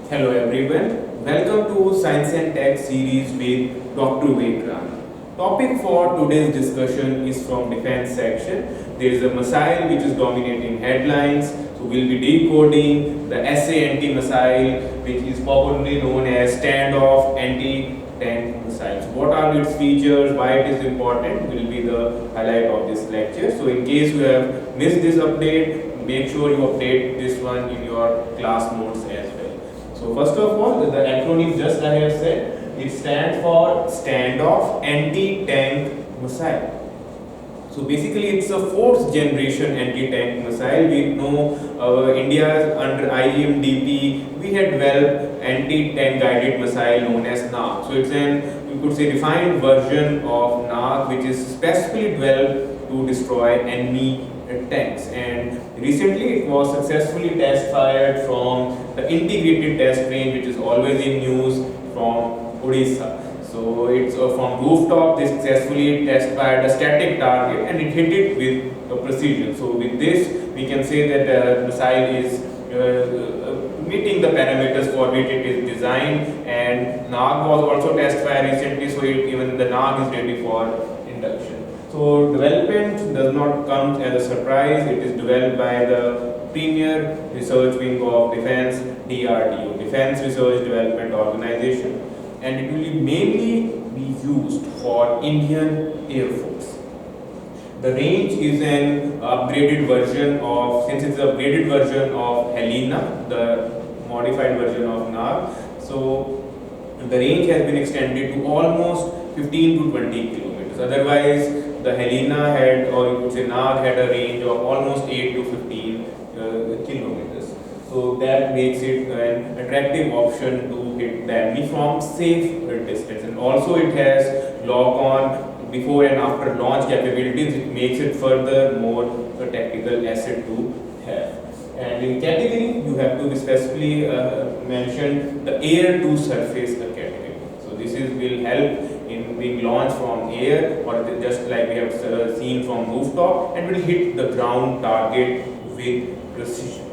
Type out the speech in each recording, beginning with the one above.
Hello everyone, welcome to Science and Tech series with Dr. Vikrant. Topic for today's discussion is from defense section. There is a missile which is dominating headlines. So we'll be decoding the SA-NT missile, which is popularly known as standoff anti-tank missiles. What are its features, why it is important will be the highlight of this lecture. So in case you have missed this update, make sure you update this one in your class notes as well. So first of all, the acronym just I have said, it stands for Standoff Anti-Tank Missile. So basically it's a fourth generation anti-tank missile. We know India under IMDP, we had developed anti-tank guided missile known as NAG. So it's an, you could say, refined version of NAG which is specifically developed to destroy enemy tanks, and recently it was successfully test fired from the integrated test range which is always in news from Odisha. So it's from rooftop they successfully test fired a static target and it hit it with precision. So with this we can say that the missile is meeting the parameters for which it is designed, and NAG was also test fired recently, so even the NAG is ready for induction. So development does not come as a surprise. It is developed by the premier research wing of defense, DRDO, Defense Research Development Organization, and it will mainly be used for Indian Air Force. The range is an upgraded version of, since it's an upgraded version of Helena, the modified version of NAG. So the range has been extended to almost 15 to 20 kilometers. Otherwise, the Helena had, or you could say NAG had a range of almost 8 to 15 kilometers. So that makes it an attractive option to hit the enemy from safe distance. And also it has lock-on before and after launch capabilities. It makes it further more a tactical asset to have. And in category, you have to specifically mention the air to surface category. So this is will help in being launched from air, or just like we have seen from rooftop, and will hit the ground target with precision.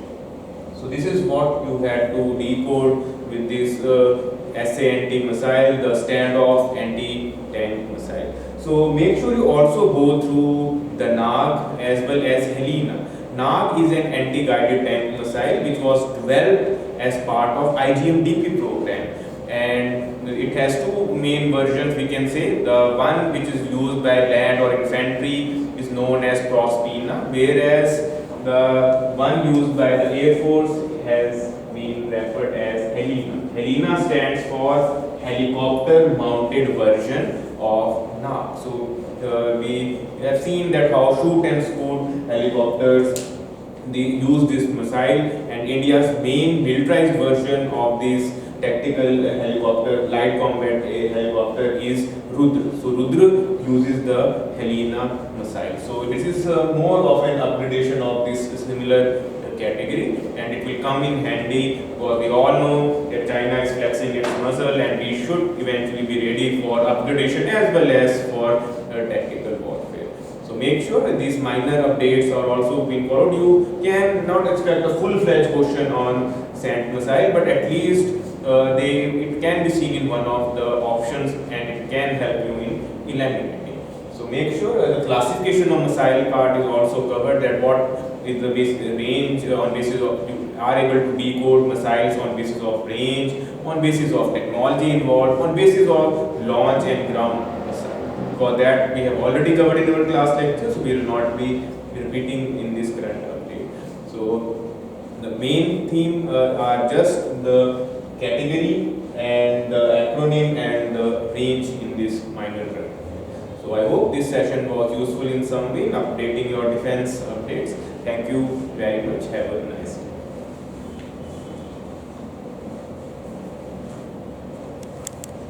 So this is what you had to decode with this SA-NT missile, the standoff anti-tank missile. So make sure you also go through the NAG as well as Helena. NAG is an anti-guided tank missile which was developed as part of IGM-DP program, and it has two main versions, we can say. The one which is used by land or infantry is known as Prospina, whereas the one used by the Air Force has been referred as Helena. Helena stands for helicopter mounted version of NAG. So we have seen that how shoot and scoot helicopters they use this missile, and India's main militarized version of this tactical helicopter, light combat helicopter is Rudra. So Rudra uses the Helena missile. So this is more of an upgradation of this similar category, and it will come in handy because we all know that China is flexing its muscle, and we should eventually be ready for upgradation as well as for tactical warfare. So make sure that these minor updates are also being followed. You can not expect a full-fledged question on SANT missile, but at least it can be seen in one of the options, and it can help you in eliminating. So make sure the classification of missile part is also covered, that what is the basic range on basis of, you are able to decode missiles on basis of range, on basis of technology involved, on basis of launch and ground missile. For that we have already covered in our class lectures, so we will not be repeating in this current update. So the main theme are just the category and the acronym and the range in this minor run. So I hope this session was useful in some way in updating your defense updates. Thank you very much. Have a nice day.